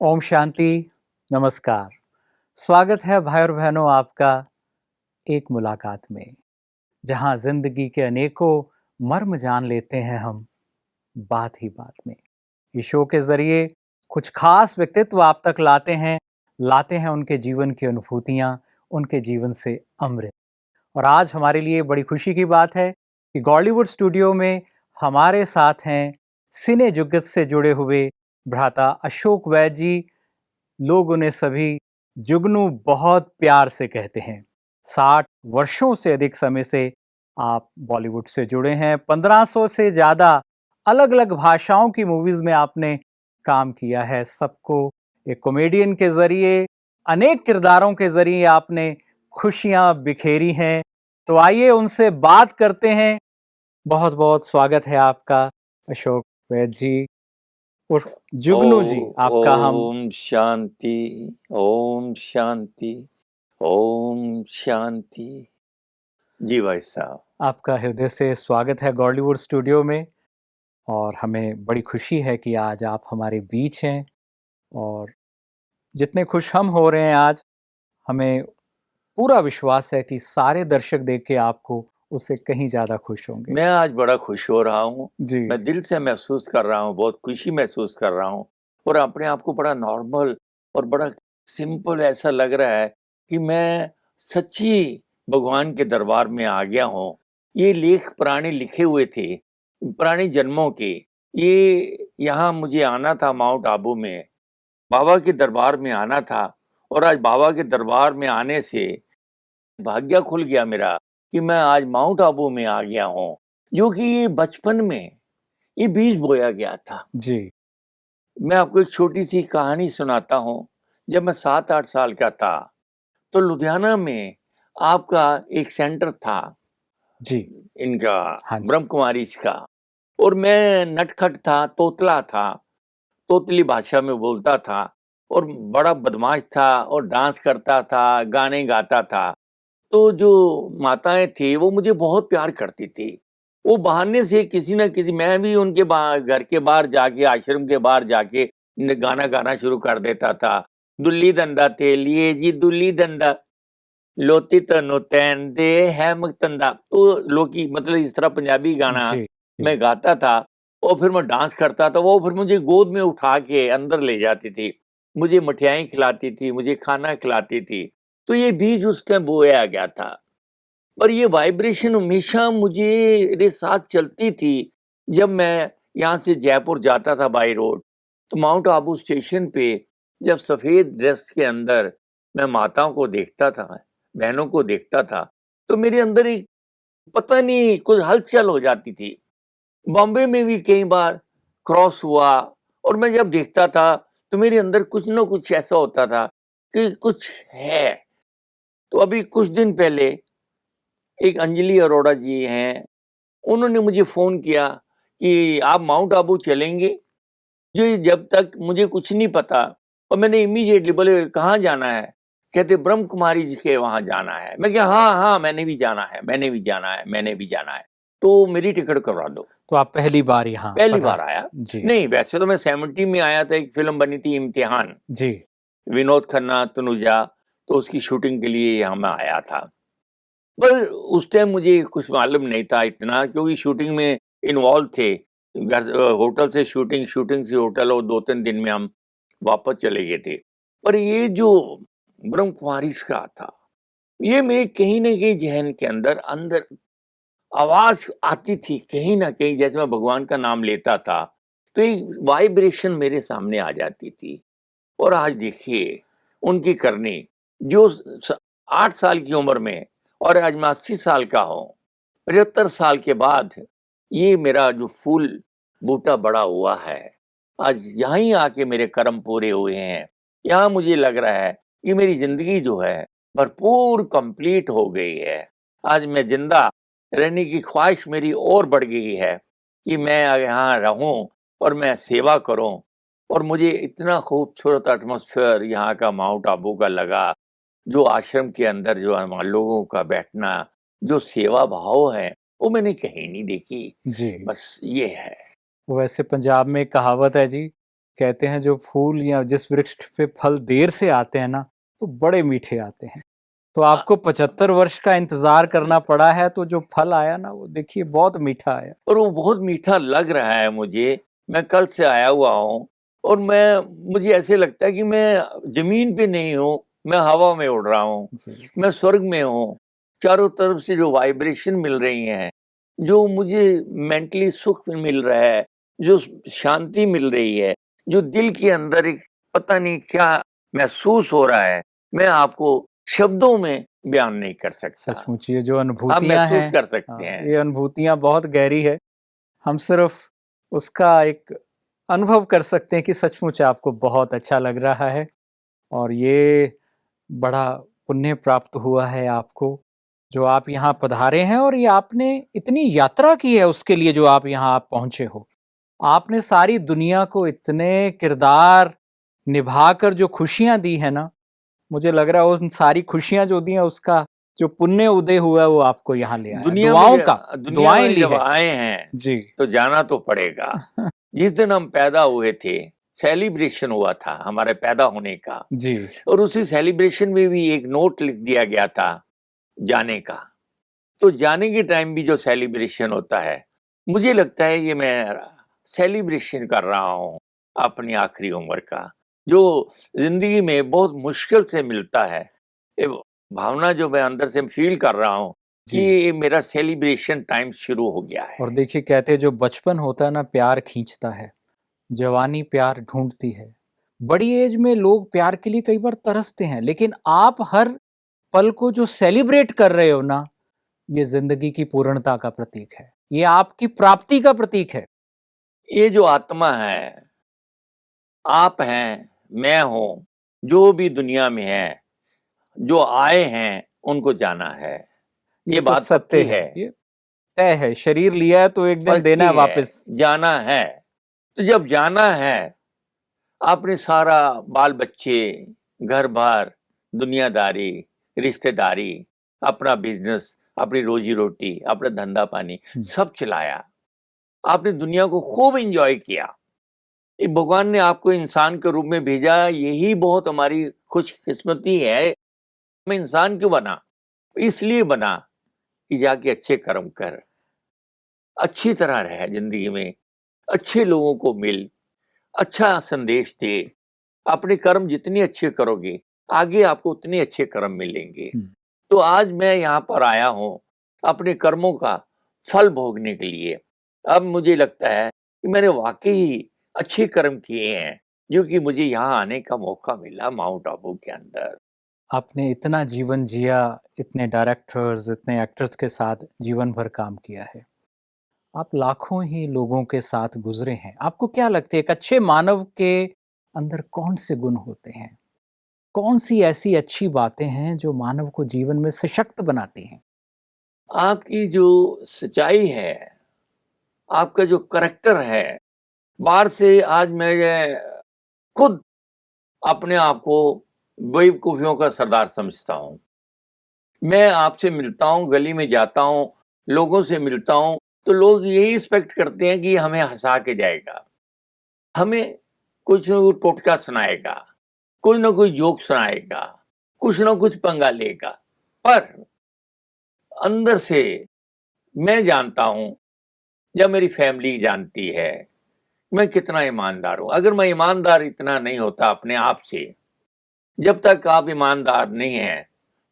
ओम शांति। नमस्कार। स्वागत है भाई और बहनों आपका एक मुलाकात में, जहां जिंदगी के अनेकों मर्म जान लेते हैं हम बात ही बात में। इस शो के जरिए कुछ खास व्यक्तित्व आप तक लाते हैं उनके जीवन की अनुभूतियां, उनके जीवन से अमृत। और आज हमारे लिए बड़ी खुशी की बात है कि गॉलीवुड स्टूडियो में हमारे साथ हैं सिने जुगत से जुड़े हुए भ्राता अशोक वैद जी। लोग उन्हें सभी जुगनू बहुत प्यार से कहते हैं। 60 वर्षों से अधिक समय से आप बॉलीवुड से जुड़े हैं। 1500 से ज़्यादा अलग अलग भाषाओं की मूवीज़ में आपने काम किया है। सबको एक कॉमेडियन के ज़रिए, अनेक किरदारों के ज़रिए आपने खुशियाँ बिखेरी हैं। तो आइए उनसे बात करते हैं। बहुत बहुत स्वागत है आपका अशोक वैद जी उर्फ जुगनू जी। आपका हम ओम शांति, ओम शांति, ओम शांति। जी भाई साहब, आपका हृदय से स्वागत है बॉलीवुड स्टूडियो में। और हमें बड़ी खुशी है कि आज आप हमारे बीच हैं। और जितने खुश हम हो रहे हैं आज, हमें पूरा विश्वास है कि सारे दर्शक देख के आपको उससे कहीं ज़्यादा खुश होंगे। मैं आज बड़ा खुश हो रहा हूँ। जी। मैं दिल से महसूस कर रहा हूँ, बहुत खुशी महसूस कर रहा हूँ और अपने आप को बड़ा नॉर्मल और बड़ा सिंपल ऐसा लग रहा है कि मैं सच्ची भगवान के दरबार में आ गया हूँ। ये लेख पुराने लिखे हुए थे, पुराने जन्मों के। ये यहाँ मुझे आना था माउंट आबू में, बाबा के दरबार में आना था और आज बाबा के दरबार में आने से भाग्य खुल गया मेरा कि मैं आज माउंट आबू में आ गया हूँ, जो कि ये बचपन में ये बीज बोया गया था। जी। मैं आपको एक छोटी सी कहानी सुनाता हूँ। जब मैं 7-8 साल का था तो लुधियाना में आपका एक सेंटर था, जी। इनका हाँ जी। ब्रह्म कुमारीज का, और मैं नटखट था, तोतला था, तोतली भाषा में बोलता था और बड़ा बदमाश था और डांस करता था, गाने गाता था। तो जो माताएं थी वो मुझे बहुत प्यार करती थी। वो बहाने से किसी न किसी, मैं भी उनके घर के बाहर जाके, आश्रम के बाहर जाके गाना गाना शुरू कर देता था। दुल्ली धंधा थे लिए जी दुल्ली धंधा, लोती तनु तैन दे है मुक्तंदा। तो लोकी मतलब इस तरह पंजाबी गाना जी। जी। मैं गाता था और फिर मैं डांस करता था। वो फिर मुझे गोद में उठा के अंदर ले जाती थी, मुझे मिठाई खिलाती थी, मुझे खाना खिलाती थी। तो ये बीज उस टाइम बोया गया था और ये वाइब्रेशन हमेशा मुझे मेरे साथ चलती थी। जब मैं यहाँ से जयपुर जाता था बाई रोड, तो माउंट आबू स्टेशन पे जब सफेद ड्रेस के अंदर मैं माताओं को देखता था, बहनों को देखता था, तो मेरे अंदर एक पता नहीं कुछ हलचल हो जाती थी। बॉम्बे में भी कई बार क्रॉस हुआ और मैं जब देखता था तो मेरे अंदर कुछ ना कुछ ऐसा होता था कि कुछ है। तो अभी कुछ दिन पहले एक अंजलि अरोड़ा जी हैं, उन्होंने मुझे फ़ोन किया कि आप माउंट आबू चलेंगे? जी, जब तक मुझे कुछ नहीं पता। और मैंने इमीडिएटली बोले कहाँ जाना है? कहते ब्रह्म कुमारी जी के वहाँ जाना है। मैं कहा हाँ, हाँ, मैंने भी जाना है, मैंने भी जाना है, मैंने भी जाना है। तो मेरी टिकट करवा दो। तो आप पहली बार यहाँ पहली बार पधारे। आया। जी। नहीं, वैसे तो मैं 70 में आया था, एक फ़िल्म बनी थी इम्तिहान, जी। विनोद खन्ना, तनुजा, तो उसकी शूटिंग के लिए यहाँ मैं आया था। पर उस टाइम मुझे कुछ मालूम नहीं था इतना, क्योंकि शूटिंग में इन्वॉल्व थे। होटल से शूटिंग, शूटिंग से होटल, और 2-3 दिन में हम वापस चले गए थे। पर ये जो ब्रह्म कुमारीज़ का था, ये मेरे कहीं न कहीं ज़हन के अंदर अंदर आवाज़ आती थी, कहीं न कहीं जैसे मैं भगवान का नाम लेता था, तो एक वाइब्रेशन मेरे सामने आ जाती थी। और आज देखिए उनकी करनी, जो 8 साल की उम्र में, और आज मैं 80 साल का हूँ, 75 साल के बाद ये मेरा जो फूल बूटा बड़ा हुआ है, आज यहाँ ही आके मेरे कर्म पूरे हुए हैं। यहाँ मुझे लग रहा है कि मेरी ज़िंदगी जो है भरपूर कंप्लीट हो गई है। आज मैं ज़िंदा रहने की ख्वाहिश मेरी और बढ़ गई है कि मैं यहाँ रहूँ और मैं सेवा करूँ। और मुझे इतना खूबसूरत एटमॉस्फेयर यहाँ का माउंट आबू का लगा, जो आश्रम के अंदर जो हम लोगों का बैठना, जो सेवा भाव है, वो मैंने कहीं नहीं देखी। जी। बस ये है। वैसे पंजाब में एक कहावत है जी कहते हैं जो फूल या जिस वृक्ष पे फल देर से आते हैं ना, तो बड़े मीठे आते हैं। तो आपको 75 वर्ष का इंतजार करना पड़ा है, तो जो फल आया ना वो देखिए बहुत मीठा आया। और वो बहुत मीठा लग रहा है मुझे। मैं कल से आया हुआ हूँ और मुझे ऐसे लगता है कि मैं जमीन पे नहीं हूँ, मैं हवा में उड़ रहा हूँ, मैं स्वर्ग में हूँ। चारों तरफ से जो वाइब्रेशन मिल रही हैं, जो मुझे मेंटली सुख मिल रहा है, जो शांति मिल रही है, जो दिल के अंदर एक पता नहीं क्या महसूस हो रहा है, मैं आपको शब्दों में बयान नहीं कर सकता। सचमुच ये जो आप अनुभूतियां महसूस हैं, कर सकते हैं। ये अनुभूतियां बहुत गहरी है। हम सिर्फ उसका एक अनुभव कर सकते हैं कि सचमुच आपको बहुत अच्छा लग रहा है, और ये बड़ा पुण्य प्राप्त हुआ है आपको, जो आप यहाँ पधारे हैं, और ये आपने इतनी यात्रा की है उसके लिए जो आप यहाँ आप पहुंचे हो। आपने सारी दुनिया को इतने किरदार निभाकर जो खुशियां दी है ना, मुझे लग रहा है उन सारी खुशियां जो दी हैं उसका जो पुण्य उदय हुआ है वो आपको यहाँ ले आया। दुनिया दुआएं में ली जब है आए हैं जी। तो जाना तो पड़ेगा। जिस दिन हम पैदा हुए थे, सेलिब्रेशन हुआ था हमारे पैदा होने का, जी और उसी सेलिब्रेशन में भी एक नोट लिख दिया गया था जाने का। तो जाने के टाइम भी जो सेलिब्रेशन होता है, मुझे लगता है ये मैं सेलिब्रेशन कर रहा हूँ अपनी आखिरी उम्र का, जो जिंदगी में बहुत मुश्किल से मिलता है। ये भावना जो मैं अंदर से फील कर रहा हूँ कि जी। ये मेरा सेलिब्रेशन टाइम शुरू हो गया है। और देखिए कहते हैं जो बचपन होता है ना प्यार खींचता है, जवानी प्यार ढूंढती है। बड़ी एज में लोग प्यार के लिए कई बार तरसते हैं, लेकिन आप हर पल को जो सेलिब्रेट कर रहे हो ना, ये जिंदगी की पूर्णता का प्रतीक है, ये आपकी प्राप्ति का प्रतीक है। ये जो आत्मा है, आप हैं, मैं हूँ, जो भी दुनिया में है, जो आए हैं उनको जाना है। ये ये तो बात सत्य पक्की है, है, ये तय है। शरीर लिया है तो एक दिन देना पक्की है है, वापस। जाना है। तो जब जाना है, आपने सारा बाल बच्चे, घर बार, दुनियादारी, रिश्तेदारी, अपना बिजनेस, अपनी रोजी रोटी, अपना धंधा पानी सब चलाया। आपने दुनिया को खूब एंजॉय किया। ये भगवान ने आपको इंसान के रूप में भेजा, यही बहुत हमारी खुशकिस्मती है। मैं इंसान क्यों बना? इसलिए बना कि जाके अच्छे कर्म कर, अच्छी तरह रह जिंदगी में, अच्छे लोगों को मिल, अच्छा संदेश दे। अपने कर्म जितने अच्छे करोगे, आगे आपको उतने अच्छे कर्म मिलेंगे। तो आज मैं यहाँ पर आया हूँ अपने कर्मों का फल भोगने के लिए। अब मुझे लगता है कि मैंने वाकई अच्छे कर्म किए हैं, जो कि मुझे यहाँ आने का मौका मिला माउंट आबू के अंदर। आपने इतना जीवन जिया, इतने डायरेक्टर्स, इतने एक्टर्स के साथ जीवन भर काम किया है, आप लाखों ही लोगों के साथ गुजरे हैं। आपको क्या लगता है एक अच्छे मानव के अंदर कौन से गुण होते हैं? कौन सी ऐसी अच्छी बातें हैं जो मानव को जीवन में सशक्त बनाती हैं? आपकी जो सच्चाई है, आपका जो करैक्टर है, बाहर से आज मैं खुद अपने आप को बेवकूफियों का सरदार समझता हूँ। मैं आपसे मिलता हूँ, गली में जाता हूँ, लोगों से मिलता हूँ, तो लोग यही एक्सपेक्ट करते हैं कि हमें हंसा के जाएगा, हमें कुछ न कुछ टोटका सुनाएगा, कोई ना कोई जोक सुनाएगा, कुछ ना कुछ पंगा लेगा। पर अंदर से मैं जानता हूं, या मेरी फैमिली जानती है, मैं कितना ईमानदार हूं। अगर मैं ईमानदार इतना नहीं होता अपने आप से, जब तक आप ईमानदार नहीं हैं,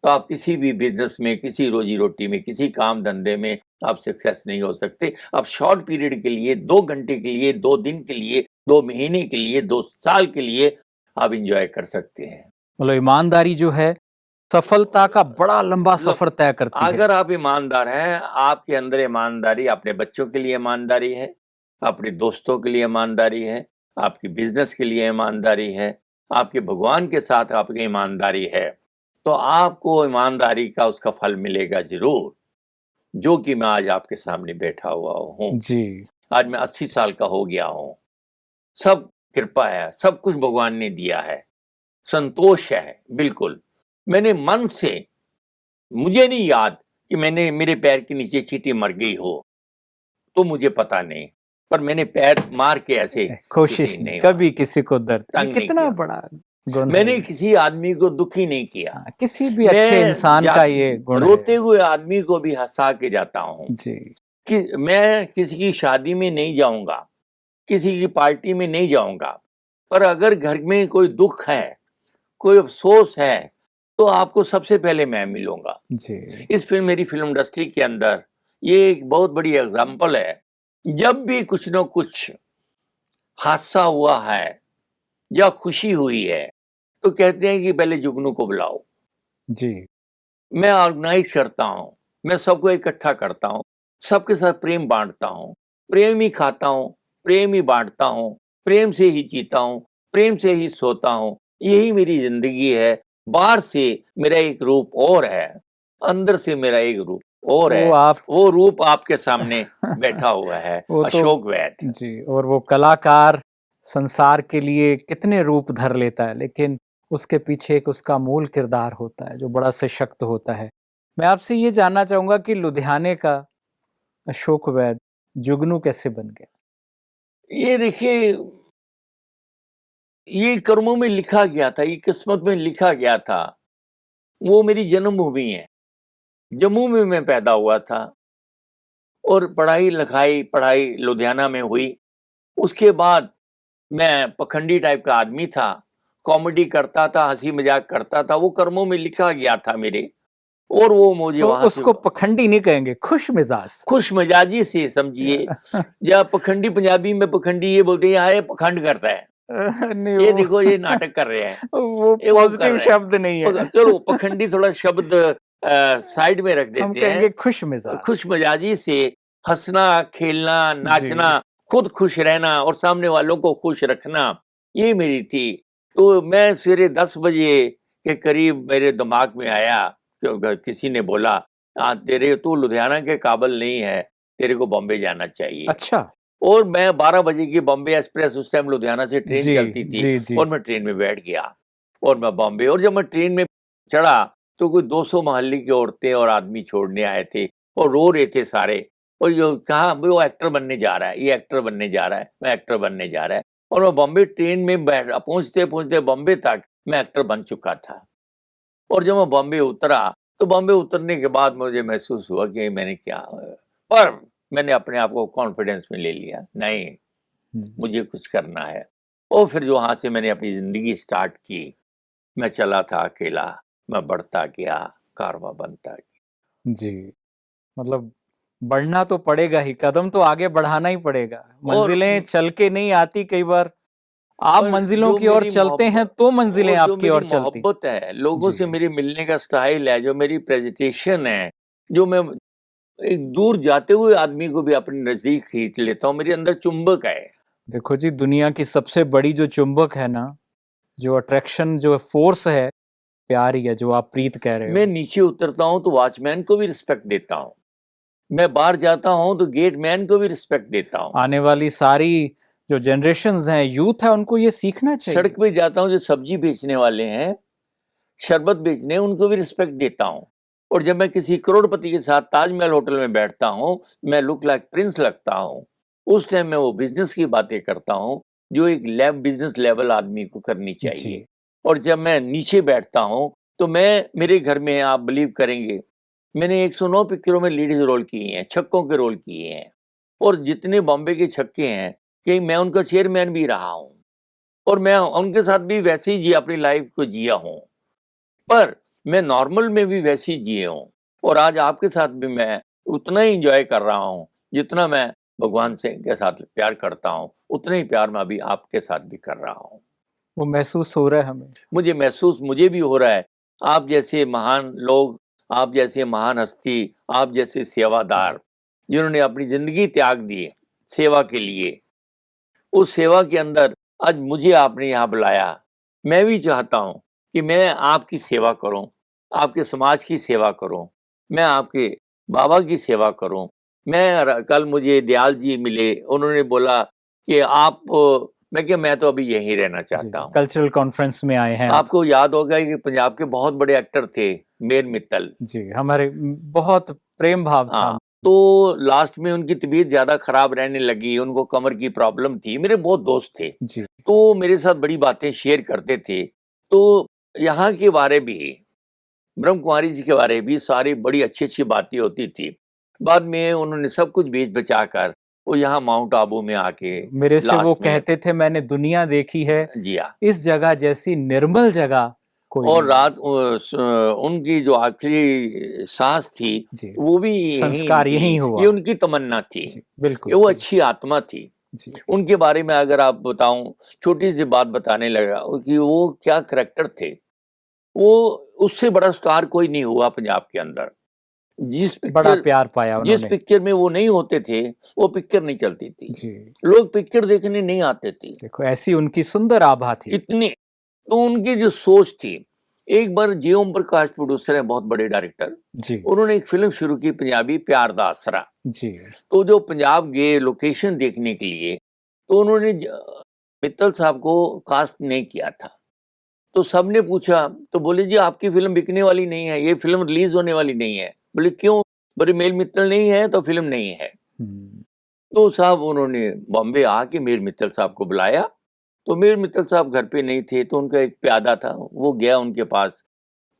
तो आप किसी भी बिजनेस में, किसी रोजी रोटी में, किसी काम धंधे में आप सक्सेस नहीं हो सकते। आप शॉर्ट पीरियड के लिए, 2 घंटे के लिए, 2 दिन के लिए, 2 महीने के लिए, 2 साल के लिए आप इंजॉय कर सकते हैं। मतलब ईमानदारी जो है सफलता का बड़ा लंबा सफर तय करती है। अगर आप ईमानदार हैं, आपके अंदर ईमानदारी, अपने बच्चों के लिए ईमानदारी है, अपने दोस्तों के लिए ईमानदारी है, आपकी बिजनेस के लिए ईमानदारी है, आपके भगवान के साथ आपकी ईमानदारी है, तो आपको ईमानदारी का उसका फल मिलेगा जरूर, जो कि मैं आज आपके सामने बैठा हुआ हूँ। जी। आज मैं 80 साल का हो गया हूँ। सब कृपा है, सब कुछ भगवान ने दिया है, संतोष है बिल्कुल। मैंने मन से, मुझे नहीं याद कि मैंने मेरे पैर के नीचे चींटी मर गई हो, तो मुझे पता नहीं। पर मैंने पैर मार के ऐसे कोशिश शूटिंग नहीं, हुआ, कभी किसी को दर्द, ये तंग नहीं कितना किया। बड़ा गुण है मैंने ये। किसी आदमी को दुखी नहीं किया। हाँ, किसी भी अच्छे इंसान का ये गुण रोते है हुए आदमी को भी हंसा के जाता हूँ जी। कि मैं किसी की शादी में नहीं जाऊंगा, किसी की पार्टी में नहीं जाऊंगा, पर अगर घर में कोई दुख है, कोई अफसोस है, तो आपको सबसे पहले मैं मिलूंगा जी। इस फिल्म मेरी फिल्म इंडस्ट्री के अंदर ये एक बहुत बड़ी एग्जाम्पल है। जब भी कुछ न कुछ हादसा हुआ है या खुशी हुई है तो कहते हैं कि पहले जुगनू को बुलाओ। जी। मैं ऑर्गेनाइज करता हूँ, मैं सबको इकट्ठा करता हूँ, सबके साथ प्रेम बांटता हूँ, प्रेम ही खाता हूँ, प्रेम ही बांटता हूँ, प्रेम से ही जीता हूँ, प्रेम से ही सोता हूँ। यही मेरी जिंदगी है। बाहर से मेरा एक रूप और है, अंदर से मेरा एक रूप और है। वो रूप आपके सामने बैठा हुआ है, अशोक वैद जी। और वो कलाकार संसार के लिए कितने रूप धर लेता है, लेकिन उसके पीछे एक उसका मूल किरदार होता है जो बड़ा सशक्त होता है। मैं आपसे ये जानना चाहूंगा कि लुधियाने का अशोक वैद जुगनू कैसे बन गया? ये देखिए, ये कर्मों में लिखा गया था, ये किस्मत में लिखा गया था। वो मेरी जन्मभूमि है, जम्मू में मैं पैदा हुआ था और पढ़ाई लुधियाना में हुई। उसके बाद मैं पखंडी टाइप का आदमी था, कॉमेडी करता था, हंसी मजाक करता था, वो कर्मों में लिखा गया था मेरे। और वो मुझे तो वहां उसको पखंडी नहीं कहेंगे, खुश मिजाजी से समझिए। या पखंडी, पंजाबी में पखंडी ये बोलते हैं, ये पखंड करता है, ये देखो ये नाटक कर रहे हैं, वो पॉजिटिव शब्द नहीं है। चलो पखंडी थोड़ा शब्द साइड में रख देते हैं। खुश मिजाजी से हंसना, खेलना, नाचना, खुद खुश रहना और सामने वालों को खुश रखना, ये मेरी थी। तो मैं सवेरे 10 बजे के करीब मेरे दिमाग में आया, किसी ने बोला तेरे तू लुधियाना के काबिल नहीं है, तेरे को बॉम्बे जाना चाहिए। अच्छा। और मैं 12 बजे की बॉम्बे एक्सप्रेस, उस टाइम लुधियाना से ट्रेन चलती थी, और मैं ट्रेन में बैठ गया और मैं बॉम्बे। और जब मैं ट्रेन में चढ़ा तो कोई 200 मोहल्ले की औरतें और आदमी छोड़ने आए थे और रो रहे थे सारे। और जो कहा वो एक्टर बनने जा रहा है, ये एक्टर बनने जा रहा है, मैं एक्टर बनने जा रहा है। और मैं बॉम्बे ट्रेन में पहुंचते पहुंचते बॉम्बे तक मैं एक्टर बन चुका था। और जब मैं बॉम्बे उतरा तो बॉम्बे उतरने के बाद मुझे महसूस हुआ कि मैंने क्या, पर मैंने अपने आप को कॉन्फिडेंस में ले लिया, नहीं मुझे कुछ करना है। और फिर जो वहां से मैंने अपनी जिंदगी स्टार्ट की, मैं चला था अकेला, मैं बढ़ता गया, कारवां बनता गया। जी, मतलब बढ़ना तो पड़ेगा ही, कदम तो आगे बढ़ाना ही पड़ेगा। मंजिलें चल के नहीं आती, कई बार आप मंजिलों की ओर चलते हैं तो मंजिलें आपकी ओर चलती। मोहब्बत है, लोगों से मेरे मिलने का स्टाइल है, जो मेरी प्रेजेंटेशन है, जो मैं एक दूर जाते हुए आदमी को भी अपने नजदीक खींच लेता हूँ, मेरे अंदर चुंबक है। देखो जी, दुनिया की सबसे बड़ी जो चुंबक है ना, जो अट्रैक्शन, जो फोर्स है, प्यार ही है, जो आप प्रीत कह रहे हो। मैं नीचे उतरता हूँ तो वॉचमैन को भी रिस्पेक्ट देता हूँ, मैं बाहर जाता हूँ तो गेट मैन को भी रिस्पेक्ट देता हूँ। आने वाली सारी जो जनरेशंस हैं, यूथ है, उनको ये सीखना चाहिए। सड़क पे जाता हूँ, जो सब्जी बेचने वाले हैं, शरबत बेचने, उनको भी रिस्पेक्ट देता हूँ। और जब मैं किसी करोड़पति के साथ ताजमहल होटल में बैठता हूँ, मैं लुक लाइक प्रिंस लगता हूँ। उस टाइम मैं वो बिजनेस की बातें करता हूँ जो एक बिजनेस लेवल आदमी को करनी चाहिए। और जब मैं नीचे बैठता हूँ तो मेरे घर में, आप बिलीव करेंगे, मैंने 109 पिक्चरों में लीड रोल किए हैं, छक्कों के रोल किए हैं। और जितने बॉम्बे के छक्के हैं, कि मैं उनका चेयरमैन भी रहा हूँ और मैं उनके साथ भी वैसे ही अपनी लाइफ को जिया हूँ। पर मैं नॉर्मल में भी वैसे ही जिए हूँ। और आज आपके साथ भी मैं उतना ही एंजॉय कर रहा हूँ जितना मैं भगवान से के साथ प्यार करता हूँ, उतना ही प्यार मैं अभी आपके साथ भी कर रहा हूँ। वो महसूस हो रहा है हमें। मुझे भी हो रहा है। आप जैसे महान लोग, आप जैसे महान हस्ती, आप जैसे सेवादार, जिन्होंने अपनी जिंदगी त्याग दी सेवा के लिए, उस सेवा के अंदर आज मुझे आपने यहाँ बुलाया। मैं भी चाहता हूँ कि मैं आपकी सेवा करूँ, आपके समाज की सेवा करूँ, मैं आपके बाबा की सेवा करूँ। कल मुझे दयाल जी मिले, उन्होंने बोला कि मैं तो अभी यहीं रहना चाहता हूँ। कल्चरल कॉन्फ्रेंस में आए हैं। आपको याद होगा कि पंजाब के बहुत बड़े एक्टर थे मेर मित्तल जी, हमारे बहुत प्रेम भाव था। तो लास्ट में उनकी तबीयत ज़्यादा खराब रहने लगी, उनको कमर की प्रॉब्लम थी। मेरे बहुत दोस्त थे, जी। तो मेरे साथ बड़ी बातें शेयर करते थे। तो यहाँ के बारे भी, ब्रह्म कुमारी जी के बारे भी सारी बड़ी अच्छी-अच्छी बातें होती थी। बाद में उन्होंने सब कुछ बेच बचा कर वो यहाँ माउंट आबू में आके मेरे से वो लास्ट में कहते थे, मैंने दुनिया देखी है, जी हाँ। इस जगह जैसी निर्मल जगह कोई और नहीं है। रात उनकी जो आखिरी सांस थी जी, वो भी यहीं संस्कार ली। यहीं ये हुआ। उनकी तमन्ना थी। जी, बिल्कुल, ये वो बिल्कुल। अच्छी आत्मा थी। जी, उनके बारे में अगर आप बताऊं, छोटी सी बात बताने लगा कि वो क्या करैक्टर थे। वो उससे बड़ा स्टार कोई नहीं हुआ पंजाब के अंदर। जिस बड़ा पिक्चर प्यार पाया जिस उन्होंने। पिक्चर में वो नहीं होते थे, वो पिक्चर नहीं चलती थी। जी, लोग पिक्चर देखने नहीं आते थे देखो ऐसी उनकी सुंदर आभा थी। इतनी। तो उनकी जो सोच थी, एक बार जे ओम प्रकाश प्रोड्यूसर हैं, बहुत बड़े डायरेक्टर, जी, उन्होंने एक फिल्म शुरू की पंजाबी, प्यार दा आसरा। जी, तो जो पंजाब गए लोकेशन देखने के लिए, तो उन्होंने मित्तल साहब को कास्ट नहीं किया था। तो सबने पूछा, तो बोले जी आपकी फिल्म बिकने वाली नहीं है, ये फिल्म रिलीज होने वाली नहीं है। बोले क्यों? बोले मेल मित्तल नहीं है तो फिल्म नहीं है। तो साहब उन्होंने बॉम्बे आके मीर मित्तल साहब को बुलाया। तो मीर मित्तल साहब घर पे नहीं थे, तो उनका एक प्यादा था, वो गया उनके पास।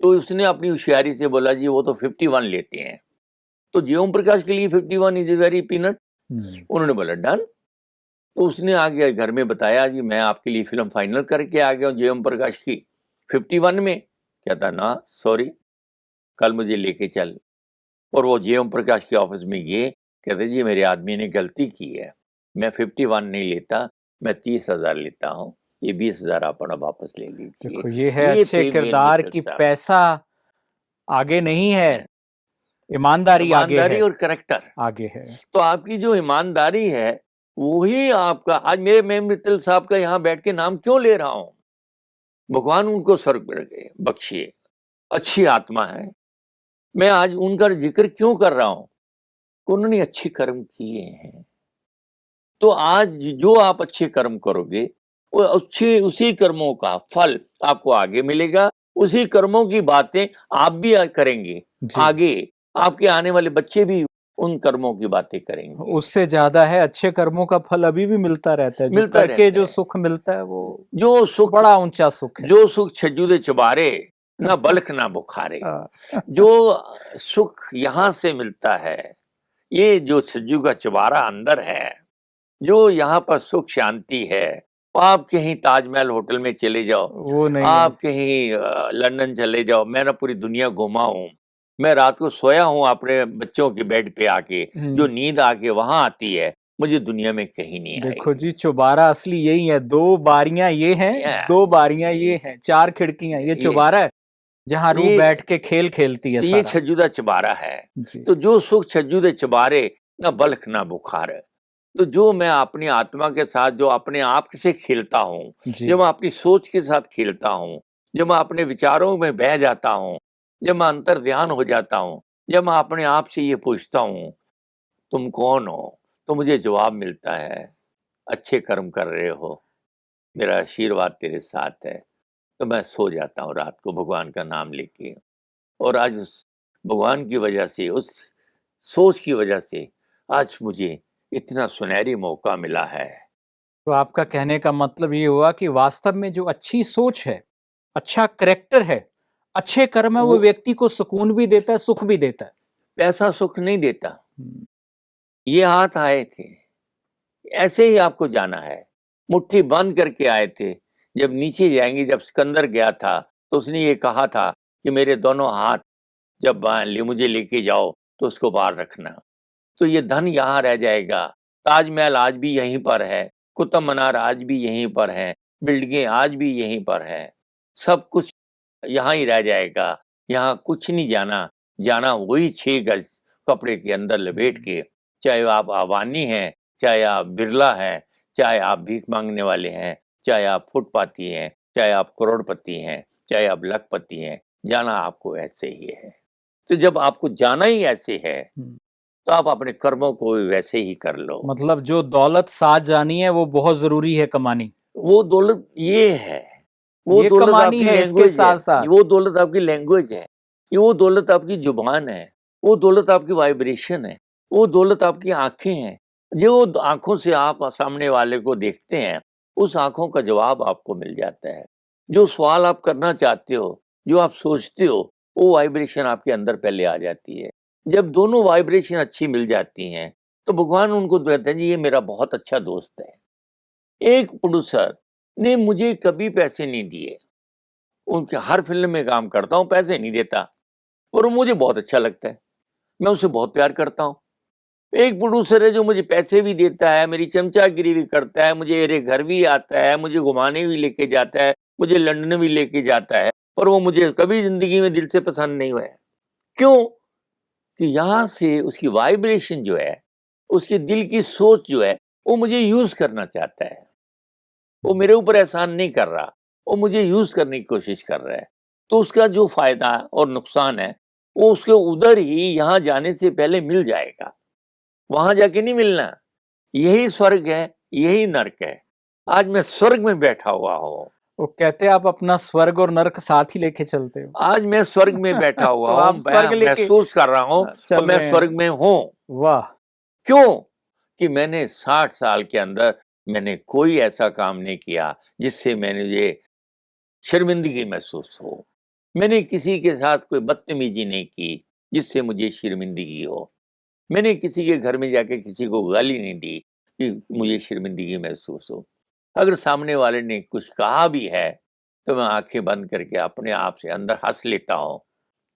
तो उसने अपनी होशियारी से बोला जी वो तो 51 लेते हैं। तो जे ओम प्रकाश के लिए 51 इज ए वेरी पीनट। उन्होंने बोला डन। तो उसने आगे घर में बताया जी मैं आपके लिए फिल्म फाइनल करके आ गया हूँ जे ओम प्रकाश की 51 में। कहता ना सॉरी, कल मुझे लेके चल। और वो जे ओम प्रकाश के ऑफिस में गए, कहते जी मेरे आदमी ने गलती की है, मैं 51 नहीं लेता, मैं 30,000 लेता हूँ, ये 20,000 आप वापस ले लीजिए। देखो ये है अच्छे थे मेल किरदार मित्तल की, साहब। पैसा आगे नहीं है, ईमानदारी आगे ईमानदारी है, और करेक्टर आगे है। तो आपकी जो ईमानदारी है वही आपका, आज मेरे मेल मित्तल साहब का यहाँ बैठ के नाम क्यों ले रहा हूँ? भगवान उनको स्वर्ग बख्शिए, अच्छी आत्मा है। मैं आज उनका जिक्र क्यों कर रहा हूँ? उन्होंने अच्छे कर्म किए हैं। तो आज जो आप अच्छे कर्म करोगे, वो अच्छे उसी कर्मों का फल आपको आगे मिलेगा। उसी कर्मों की बातें आप भी करेंगे, आगे आपके आने वाले बच्चे भी उन कर्मों की बातें करेंगे। उससे ज्यादा है, अच्छे कर्मों का फल अभी भी मिलता रहता है। जो मिलता करके रहता जो है। सुख मिलता है वो जो सुख, बड़ा ऊंचा सुख है। जो सुख छज्जू दे चबारे, ना बलख ना बुखारे। जो सुख यहाँ से मिलता है, ये जो छज्जू का चबारा अंदर है, जो यहाँ पर सुख शांति है, आप कहीं ताजमहल होटल में चले जाओ, वो नहीं आप है। कहीं लंदन चले जाओ। मैं ना पूरी दुनिया घुमा हूँ, मैं रात को सोया हूँ अपने बच्चों के बेड पे आके, जो नींद आके वहां आती है, मुझे दुनिया में कहीं नहीं देखो आएगी। जी, चौबारा असली यही है। 2 बारियां ये हैं, 2 बारियां ये हैं, 4 खिड़कियां, ये चौबारा है जहां रूह बैठ के खेल खेलती है तो ये सारा। छज्जूदा चबारा है। जी। तो जो सुख छज्जूदे चबारे, ना बल्ख ना बुखार। तो जो मैं अपनी आत्मा के साथ, जो अपने आप से खेलता हूँ, जब मैं अपनी सोच के साथ खेलता हूँ, जब मैं अपने विचारों में बह जाता हूँ, जब मैं अंतर ध्यान हो जाता हूँ, जब मैं अपने आप से ये पूछता हूँ तुम कौन हो, तो मुझे जवाब मिलता है अच्छे कर्म कर रहे हो, मेरा आशीर्वाद तेरे साथ है। तो मैं सो जाता हूँ रात को भगवान का नाम लेके। और आज उस भगवान की वजह से, उस सोच की वजह से आज मुझे इतना सुनहरी मौका मिला है। तो आपका कहने का मतलब ये हुआ कि वास्तव में जो अच्छी सोच है, अच्छा करैक्टर है, अच्छे कर्म है, वो व्यक्ति को सुकून भी देता है, सुख भी देता है। पैसा सुख नहीं देता। ये हाथ आए थे, ऐसे ही आपको जाना है, मुट्ठी बंद करके आए थे। जब नीचे जाएंगे, जब सिकंदर गया था तो उसने ये कहा था कि मेरे दोनों हाथ जब मुझे लेके जाओ तो उसको बाहर रखना। तो ये धन यहाँ रह जाएगा, ताजमहल आज भी यहीं पर है, कुतुब मीनार आज भी यहीं पर है, बिल्डिंगें आज भी यहीं पर है, सब कुछ यहाँ ही रह जाएगा, यहाँ कुछ नहीं जाना। जाना वही 6 गज कपड़े के अंदर लपेट के, चाहे आप अबानी हैं, चाहे आप बिरला हैं, चाहे आप भीख मांगने वाले हैं, चाहे आप फुटपाथी हैं, चाहे आप करोड़पति हैं, चाहे आप लखपति हैं, जाना आपको ऐसे ही है। तो जब आपको जाना ही ऐसे है, तो आप अपने कर्मों को वैसे ही कर लो। मतलब जो दौलत साथ जानी है वो बहुत जरूरी है कमानी। वो दौलत ये है, वो ये दौलत कमानी आपकी है, इसके लैंग्वेज साथ है, साथ वो दौलत आपकी लैंग्वेज है, ये वो दौलत आपकी जुबान है, वो दौलत आपकी वाइब्रेशन है, वो दौलत आपकी आंखें हैं। जो आंखों से आप सामने वाले को देखते हैं, उस आंखों का जवाब आपको मिल जाता है। जो सवाल आप करना चाहते हो, जो आप सोचते हो, वो वाइब्रेशन आपके अंदर पहले आ जाती है। जब दोनों वाइब्रेशन अच्छी मिल जाती हैं, तो भगवान उनको कहते हैं जी ये मेरा बहुत अच्छा दोस्त है। एक प्रोड्यूसर ने मुझे कभी पैसे नहीं दिए, उनके हर फिल्म में काम करता हूँ, पैसे नहीं देता, और वो मुझे बहुत अच्छा लगता है, मैं उससे बहुत प्यार करता हूँ। एक प्रोड्यूसर है जो मुझे पैसे भी देता है, मेरी चमचागिरी भी करता है, मुझे मेरे घर भी आता है, मुझे घुमाने भी लेके जाता है, मुझे लंदन भी लेके जाता है, पर वो मुझे कभी जिंदगी में दिल से पसंद नहीं हुआ है। क्यों? कि यहाँ से उसकी वाइब्रेशन जो है, उसके दिल की सोच जो है, वो मुझे यूज करना चाहता है। वो मेरे ऊपर एहसान नहीं कर रहा, वो मुझे यूज करने की कोशिश कर रहा है। तो उसका जो फायदा और नुकसान है, वो उसके उधर ही यहाँ जाने से पहले मिल जाएगा, वहां जाके नहीं मिलना। यही स्वर्ग है, यही नर्क है। आज मैं स्वर्ग में बैठा हुआ हूँ। वो कहते हैं आप अपना स्वर्ग और नर्क साथ ही लेके चलते हो। आज मैं स्वर्ग में बैठा हुआ तो हूँ, आप स्वर्ग मैं लेके महसूस कर रहा हूँ और चल मैं रहे स्वर्ग हैं। में हूँ। वाह! क्यों? कि मैंने 60 साल के अंदर मैंने कोई ऐसा काम नहीं किया जिससे मैंने ये शर्मिंदगी महसूस हो। मैंने किसी के साथ कोई बदतमीजी नहीं की जिससे मुझे शर्मिंदगी हो। मैंने किसी के घर में जाके किसी को गाली नहीं दी कि मुझे शर्मिंदगी महसूस हो। अगर सामने वाले ने कुछ कहा भी है, तो मैं आंखें बंद करके अपने आप से अंदर हंस लेता हूँ,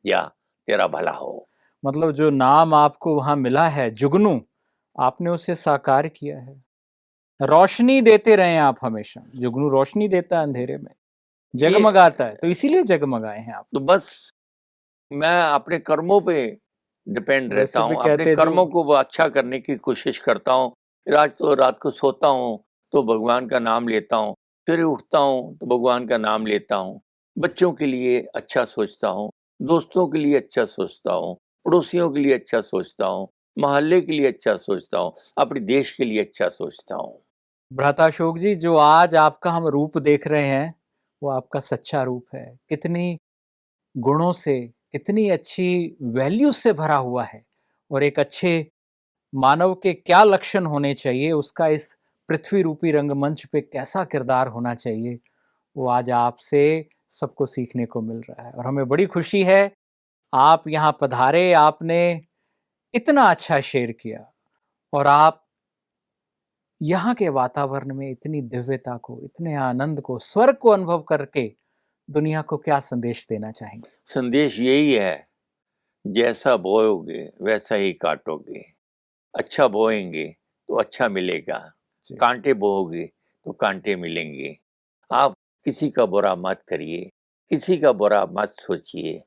या तेरा भला हो। मतलब जो नाम आपको वहां मिला है जुगनू, आपने उसे साकार किया है। रोशनी देते रहे आप हमेशा। जुगनू रोशनी देता है अंधेरे में, ये जगमगाता है, तो इसीलिए जगमगाए हैं आप। तो बस मैं अपने कर्मों पे डिपेंड रहता वैसे भी हूँ, अपने कहते जो कर्मों को वो अच्छा करने की कोशिश करता हूँ। रात को सोता हूँ तो भगवान का नाम लेता हूँ, फिर उठता हूँ तो भगवान का नाम लेता हूँ। बच्चों के लिए अच्छा सोचता हूँ, दोस्तों के लिए अच्छा सोचता हूँ, पड़ोसियों के लिए अच्छा सोचता हूँ, मोहल्ले के लिए अच्छा सोचता हूँ, अपने देश के लिए अच्छा सोचता हूँ। भ्राताशोक जी, जो आज आपका हम रूप देख रहे हैं, वो आपका सच्चा रूप है। कितनी गुणों से, कितनी अच्छी वैल्यूज से भरा हुआ है, और एक अच्छे मानव के क्या लक्षण होने चाहिए, उसका इस पृथ्वी रूपी रंगमंच पे कैसा किरदार होना चाहिए, वो आज आपसे सबको सीखने को मिल रहा है। और हमें बड़ी खुशी है आप यहाँ पधारे, आपने इतना अच्छा शेयर किया, और आप यहाँ के वातावरण में इतनी दिव्यता को, इतने आनंद को, स्वर्ग को अनुभव करके दुनिया को क्या संदेश देना चाहेंगे? संदेश यही है, जैसा बोओगे वैसा ही काटोगे। अच्छा बोएंगे तो अच्छा मिलेगा, जी। कांटे बोओगे तो कांटे मिलेंगे। आप किसी का बुरा मत करिए, किसी का बुरा मत सोचिए,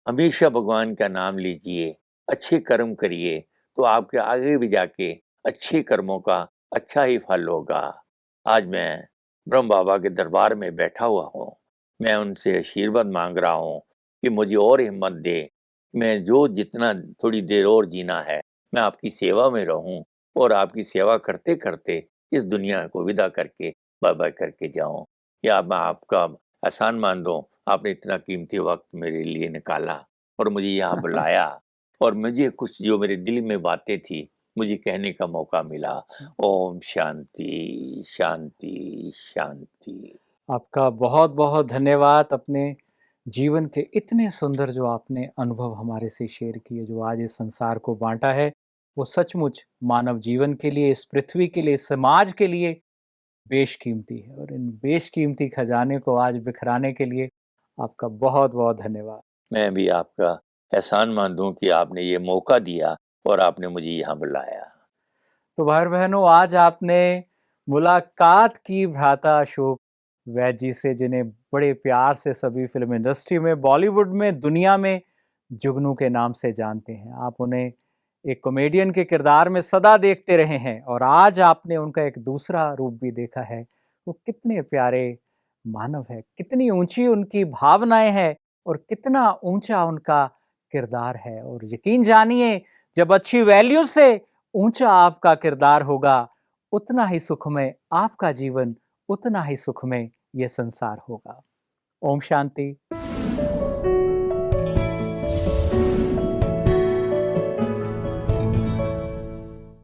हमेशा भगवान का नाम लीजिए, अच्छे कर्म करिए, तो आपके आगे भी जाके अच्छे कर्मों का अच्छा ही फल होगा। आज मैं ब्रह्म बाबा के दरबार में बैठा हुआ हूँ, मैं उनसे आशीर्वाद मांग रहा हूँ कि मुझे और हिम्मत दे, मैं जो जितना थोड़ी देर और जीना है, मैं आपकी सेवा में रहूं और आपकी सेवा करते करते इस दुनिया को विदा करके बाय बाय करके जाऊं। या मैं आपका एहसान मान दूं, आपने इतना कीमती वक्त मेरे लिए निकाला और मुझे यहाँ बुलाया, और मुझे कुछ जो मेरे दिल में बातें थी मुझे कहने का मौका मिला। ओम शांति शांति शांति। आपका बहुत बहुत धन्यवाद, अपने जीवन के इतने सुंदर जो आपने अनुभव हमारे से शेयर किए, जो आज इस संसार को बांटा है, वो सचमुच मानव जीवन के लिए, इस पृथ्वी के लिए, समाज के लिए बेशकीमती है। और इन बेशकीमती खजाने को आज बिखराने के लिए आपका बहुत बहुत धन्यवाद। मैं भी आपका एहसान मान दूं कि आपने ये मौका दिया और आपने मुझे यहाँ बुलाया। तो भाई बहनों, आज आपने मुलाकात की भ्राता अशोक वैद जी से, जिन्हें बड़े प्यार से सभी फिल्म इंडस्ट्री में, बॉलीवुड में, दुनिया में जुगनू के नाम से जानते हैं। आप उन्हें एक कॉमेडियन के किरदार में सदा देखते रहे हैं, और आज आपने उनका एक दूसरा रूप भी देखा है। वो कितने प्यारे मानव है, कितनी ऊंची उनकी भावनाएं हैं, और कितना ऊंचा उनका किरदार है। और यकीन जानिए, जब अच्छी वैल्यू से ऊंचा आपका किरदार होगा, उतना ही सुखमय आपका जीवन, उतना ही सुखमय यह संसार होगा। ओम शांति।